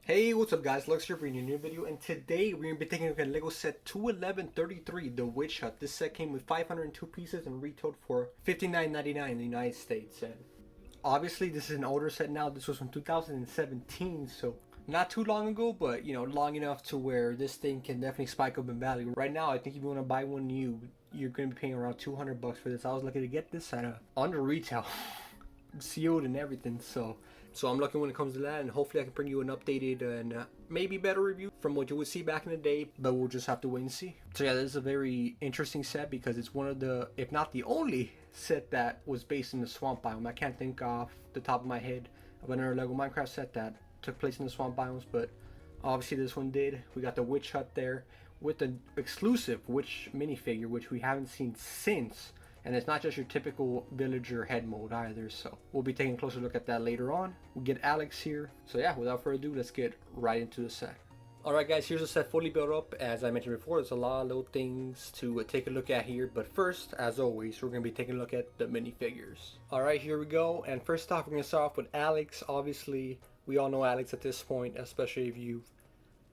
Hey, what's up guys, Lux here bringing you a new video, and today we're going to be taking a look at LEGO set 21133, The Witch Hut. This set came with 502 pieces and retailed for $59.99 in the United States. And obviously this is an older set now. This was from 2017, so not too long ago, but you know, long enough to where this thing can definitely spike up in value. Right now, I think if you want to buy one new, you're going to be paying around 200 bucks for this. I was lucky to get this at under retail. Sealed and everything, so I'm lucky when it comes to that, and hopefully I can bring you an updated and maybe better review from what you would see back in the day, but we'll just have to wait and see. So yeah, this is a very interesting set because it's one of the, if not the only set that was based in the swamp biome. I can't think off the top of my head of another LEGO Minecraft set that took place in the swamp biomes, but obviously this one did. We got the Witch Hut there with the exclusive witch minifigure, which we haven't seen since. And it's not just your typical villager head mode either, so we'll be taking a closer look at that later on. We get Alex here. So yeah, without further ado, let's get right into the set. Alright guys, here's the set fully built up. As I mentioned before, there's a lot of little things to take a look at here. But first, as always, we're going to be taking a look at the minifigures. Alright, here we go. And first off, we're going to start off with Alex. Obviously, we all know Alex at this point, especially if you've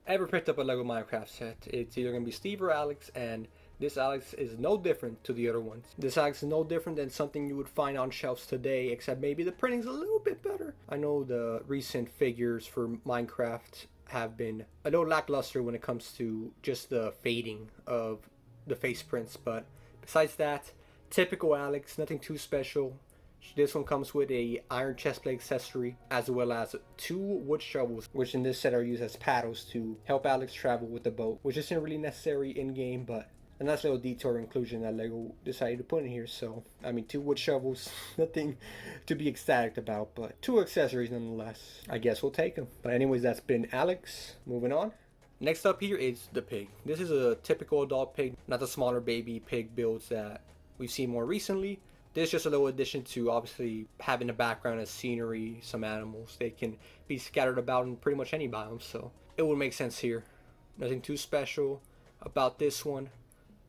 ever picked up a LEGO Minecraft set. It's either going to be Steve or Alex, and this Alex is no different to the other ones. This Alex is no different than something you would find on shelves today, except maybe the printing's a little bit better. I know the recent figures for Minecraft have been a little lackluster when it comes to just the fading of the face prints, but besides that, typical Alex, nothing too special. This one comes with a iron chestplate accessory, as well as 2 wood shovels, which in this set are used as paddles to help Alex travel with the boat, which isn't really necessary in game, but a nice little detour inclusion that LEGO decided to put in here. So I mean, 2 wood shovels, nothing to be ecstatic about, but 2 accessories nonetheless. I guess we'll take them. But anyways, that's been Alex. Moving on. Next up here is the pig. This is a typical adult pig, not the smaller baby pig builds that we've seen more recently. This is just a little addition to obviously having a background as scenery, some animals. They can be scattered about in pretty much any biome, so it would make sense here. Nothing too special about this one.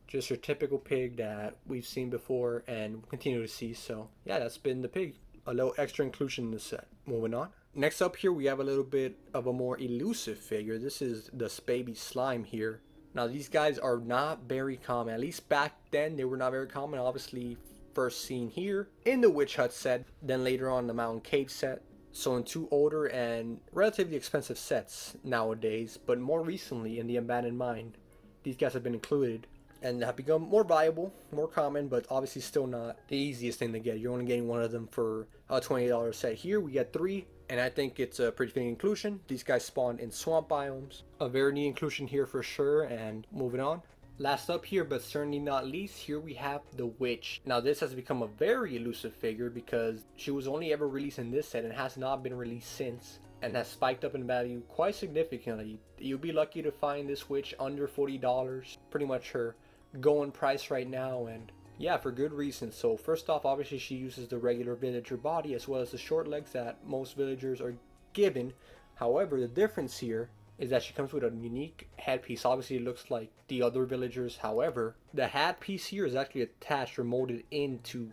Just your typical pig that we've seen before and will continue to see. So yeah, that's been the pig. A little extra inclusion in the set. Moving on. Next up here, we have a little bit of a more elusive figure. This is the baby slime here. Now these guys are not very common. At least back then, they were not very common. Obviously, first seen here in the Witch Hut set, then later on the Mountain Cave set. So in 2 older and relatively expensive sets nowadays, but more recently in the Abandoned Mine, these guys have been included and have become more viable, more common, but obviously still not the easiest thing to get. You're only getting one of them for a $20 set. Here we get 3, and I think it's a pretty fitting inclusion. These guys spawn in swamp biomes. A very neat inclusion here for sure. And moving on. Last up here, but certainly not least, here we have the Witch. Now this has become a very elusive figure because she was only ever released in this set and has not been released since, and has spiked up in value quite significantly. You'll be lucky to find this Witch under $40, pretty much her going price right now, and yeah, for good reason. So first off, obviously she uses the regular villager body as well as the short legs that most villagers are given. However, the difference here is that she comes with a unique headpiece. Obviously it looks like the other villagers, however the headpiece here is actually attached or molded into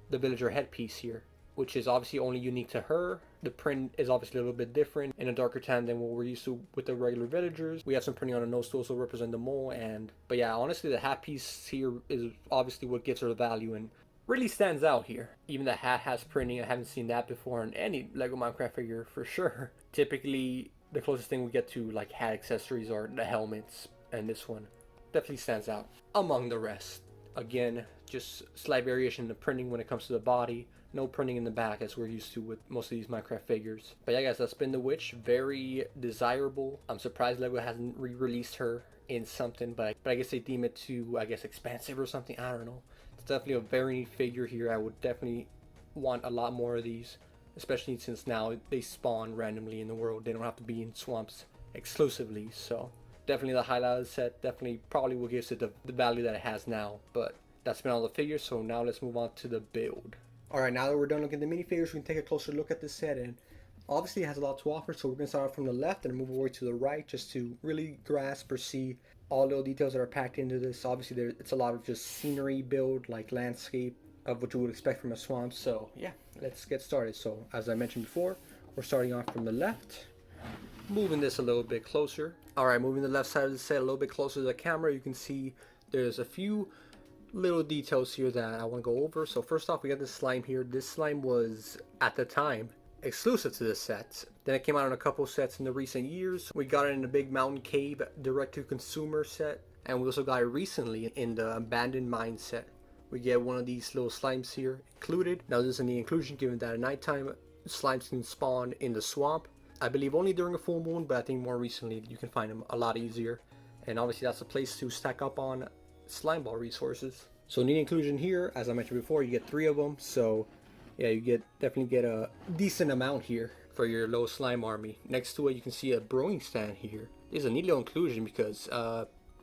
the villager headpiece here, which is obviously only unique to her. The print is obviously a little bit different in a darker tan than what we're used to with the regular villagers. We have some printing on the nose to also represent the mole, but yeah, honestly the hat piece here is obviously what gives her the value and really stands out here. Even the hat has printing. I haven't seen that before in any LEGO Minecraft figure for sure. Typically the closest thing we get to like hat accessories are the helmets, and this one definitely stands out among the rest. Again, just slight variation in the printing when it comes to the body. No printing in the back as we're used to with most of these Minecraft figures. But yeah guys, that's been the Witch. Very desirable. I'm surprised LEGO hasn't re-released her in something, but I guess they deem it too, I guess, expensive or something. I don't know. It's definitely a very neat figure here. I would definitely want a lot more of these, especially since now they spawn randomly in the world. They don't have to be in swamps exclusively. So definitely the highlight of the set. Definitely probably what gives it the value that it has now. But that's been all the figures, so now let's move on to the build. Alright, now that we're done looking at the minifigures, we can take a closer look at this set, and obviously it has a lot to offer. So we're going to start off from the left and move away to the right just to really grasp or see all the details that are packed into this. Obviously it's a lot of just scenery build, like landscape, of what you would expect from a swamp. So yeah, let's get started. So as I mentioned before, we're starting off from the left. Moving this a little bit closer. All right, moving the left side of the set a little bit closer to the camera, you can see there's a few little details here that I want to go over. So first off, we got this slime here. This slime was, at the time, exclusive to this set. Then it came out in a couple sets in the recent years. We got it in the Big Mountain Cave direct-to-consumer set, and we also got it recently in the Abandoned Mine set. We get one of these little slimes here included. Now this is in the inclusion given that at nighttime slimes can spawn in the swamp. I believe only during a full moon, but I think more recently you can find them a lot easier. And obviously that's a place to stack up on slime ball resources. So in the inclusion here, as I mentioned before, you get 3 of them. So yeah, you definitely get a decent amount here for your low slime army. Next to it, you can see a brewing stand here. This is a neat little inclusion because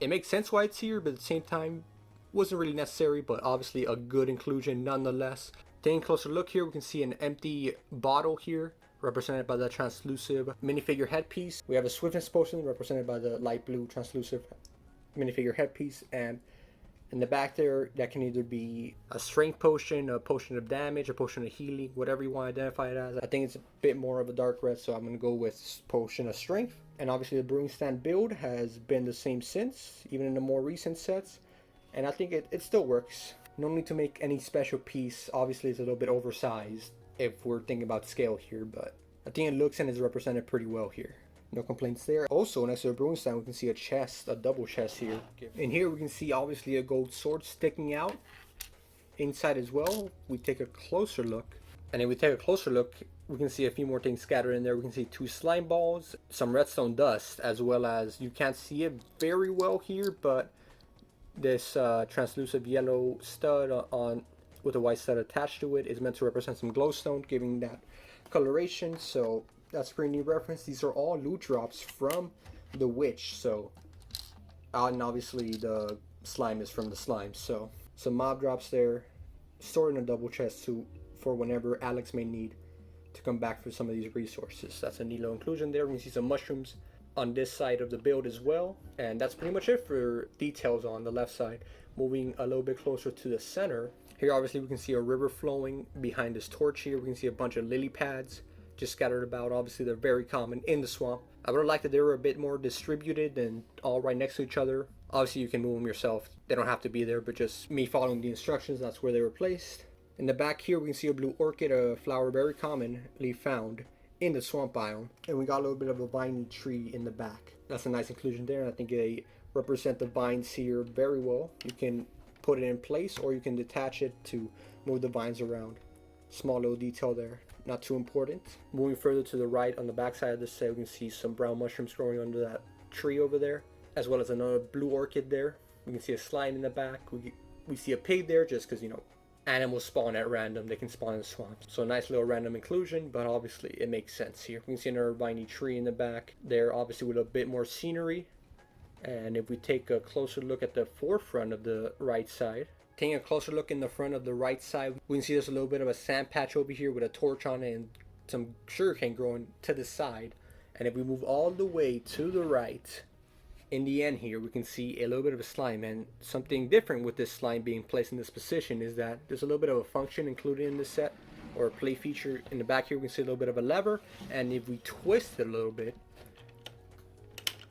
it makes sense why it's here, but at the same time, wasn't really necessary, but obviously a good inclusion nonetheless. Taking a closer look here, we can see an empty bottle here, represented by the translucent minifigure headpiece. We have a swiftness potion represented by the light blue translucent minifigure headpiece, and in the back there, that can either be a strength potion, a potion of damage, a potion of healing, whatever you want to identify it as. I think it's a bit more of a dark red, so I'm going to go with potion of strength. And obviously the brewing stand build has been the same since, even in the more recent sets. And I think it still works. No need to make any special piece. Obviously it's a little bit oversized if we're thinking about scale here, but I think it looks and is represented pretty well here. No complaints there. Also, next to the brewing stand, we can see a chest, a double chest here. In here, we can see obviously a gold sword sticking out. Inside as well, we take a closer look. And if we take a closer look, we can see a few more things scattered in there. We can see 2 slime balls, some redstone dust, as well as, you can't see it very well here, but this translucent yellow stud with a white stud attached to it is meant to represent some glowstone, giving that coloration. So that's a pretty neat reference. These are all loot drops from the witch. So, and obviously the slime is from the slime. So some mob drops there, stored in a double chest for whenever Alex may need to come back for some of these resources. That's a neat little inclusion there. We can see some mushrooms on this side of the build as well. And that's pretty much it for details on the left side. Moving a little bit closer to the center. Here obviously we can see a river flowing behind this torch here. We can see a bunch of lily pads just scattered about. Obviously they're very common in the swamp. I would have liked that they were a bit more distributed and all right next to each other. Obviously you can move them yourself. They don't have to be there, but just me following the instructions, that's where they were placed. In the back here we can see a blue orchid, a flower very commonly found in the swamp biome, and we got a little bit of a viney tree in the back. That's a nice inclusion there, and I think they represent the vines here very well. You can put it in place or you can detach it to move the vines around. Small little detail there, not too important. Moving further to the right on the back side of this set, we can see some brown mushrooms growing under that tree over there, as well as another blue orchid there. We can see a slime in the back. We see a pig there just because, you know, animals spawn at random. They can spawn in the swamp. So a nice little random inclusion, but obviously it makes sense here. We can see another viney tree in the back there, obviously with a bit more scenery. And if we take a closer look at the forefront of the right side, taking a closer look in the front of the right side, we can see there's a little bit of a sand patch over here with a torch on it and some sugarcane growing to the side. And if we move all the way to the right, in the end here, we can see a little bit of a slime. And something different with this slime being placed in this position is that there's a little bit of a function included in this set, or a play feature. In the back here, we can see a little bit of a lever. And if we twist it a little bit,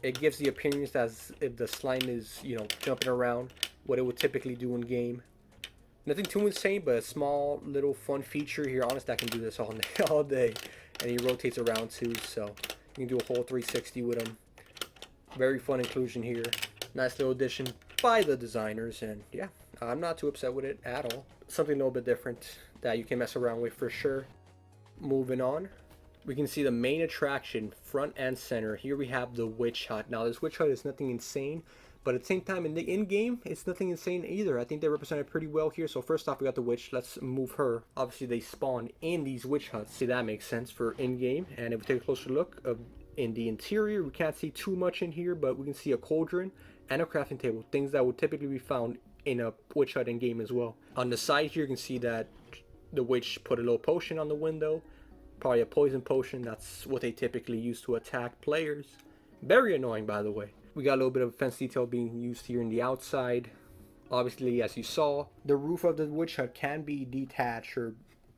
it gives the appearance as if the slime is, you know, jumping around, what it would typically do in game. Nothing too insane, but a small little fun feature here. Honestly, I can do this all day. And he rotates around too, so you can do a whole 360 with him. Very fun inclusion here. Nice little addition by the designers, and yeah, I'm not too upset with it at all. Something a little bit different that you can mess around with for sure. Moving on, we can see the main attraction front and center. Here we have the witch hut. Now this witch hut is nothing insane, but at the same time in the in-game it's nothing insane either. I think they represent it pretty well here. So first off, we got the witch. Let's move her. Obviously they spawn in these witch huts. See, that makes sense for in-game. And if we take a closer look in the interior, we can't see too much in here, but we can see a cauldron and a crafting table, things that would typically be found in a witch hut in game as well. On the side here, you can see that the witch put a little potion on the window, probably a poison potion. That's what they typically use to attack players. Very annoying, by the way. We got a little bit of fence detail being used here in the outside. Obviously, as you saw, the roof of the witch hut can be detached or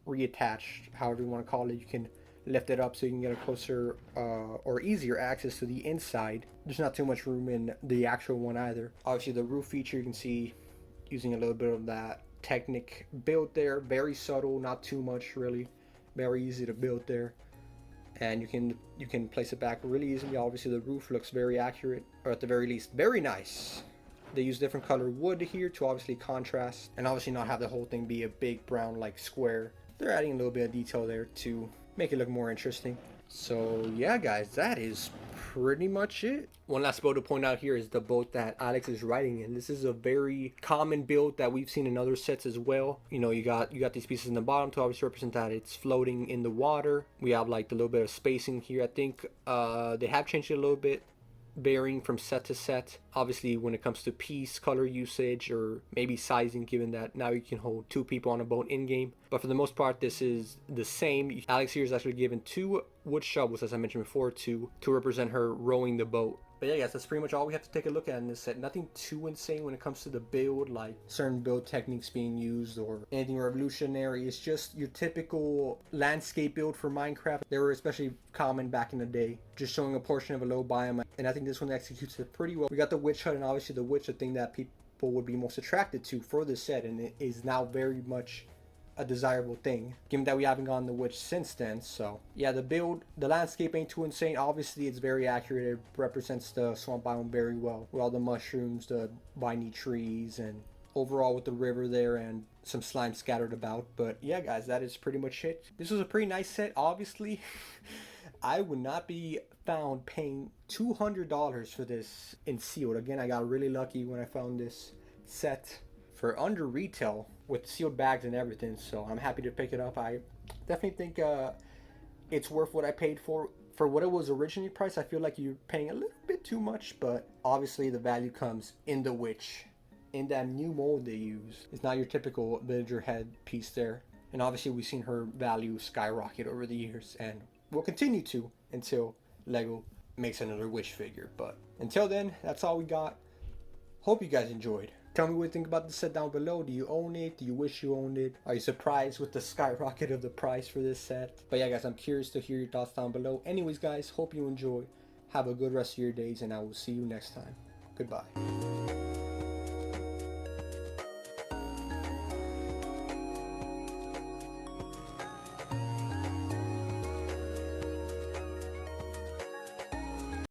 reattached, however you want to call it. You can lift it up so you can get a closer or easier access to the inside. There's not too much room in the actual one either. Obviously the roof feature, you can see using a little bit of that Technic build there. Very subtle, not too much really. Very easy to build there. And you can place it back really easily. Obviously the roof looks very accurate, or at the very least very nice. They use different color wood here to obviously contrast, and obviously not have the whole thing be a big brown like square. They're adding a little bit of detail there to make it look more interesting. So yeah guys, that is pretty much it. One last boat to point out here is the boat that Alex is riding in. This is a very common build that we've seen in other sets as well. You know, you got these pieces in the bottom to obviously represent that it's floating in the water. We have like the little bit of spacing here. I think they have changed it a little bit, varying from set to set. Obviously when it comes to piece color usage or maybe sizing, given that now you can hold 2 people on a boat in game, but for the most part this is the same. Alex here is actually given 2 wood shovels, as I mentioned before, to represent her rowing the boat. But yeah guys, that's pretty much all we have to take a look at in this set. Nothing too insane when it comes to the build, like certain build techniques being used or anything revolutionary. It's just your typical landscape build for Minecraft. They were especially common back in the day, just showing a portion of a low biome, and I think this one executes it pretty well. We got the witch hut, and obviously the witch, the thing that people would be most attracted to for this set, and it is now very much a desirable thing, given that we haven't gotten the witch since then. So yeah, the build, the landscape ain't too insane. Obviously it's very accurate. It represents the swamp biome very well, with all the mushrooms, the viney trees, and overall with the river there and some slime scattered about. But yeah guys, that is pretty much it. This was a pretty nice set. Obviously I would not be found paying $200 for this in sealed. Again, I got really lucky when I found this set for under retail with sealed bags and everything, so I'm happy to pick it up. I definitely think it's worth what I paid for what it was originally priced. I feel like you're paying a little bit too much, but obviously the value comes in the witch, in that new mold they use. It's not your typical villager head piece there, and obviously we've seen her value skyrocket over the years, and will continue to until Lego makes another witch figure. But until then, that's all we got. Hope you guys enjoyed. Tell me what you think about the set down below. Do you own it? Do you wish you owned it? Are you surprised with the skyrocket of the price for this set? But yeah guys, I'm curious to hear your thoughts down below. Anyways guys, hope you enjoy. Have a good rest of your days, and I will see you next time. Goodbye.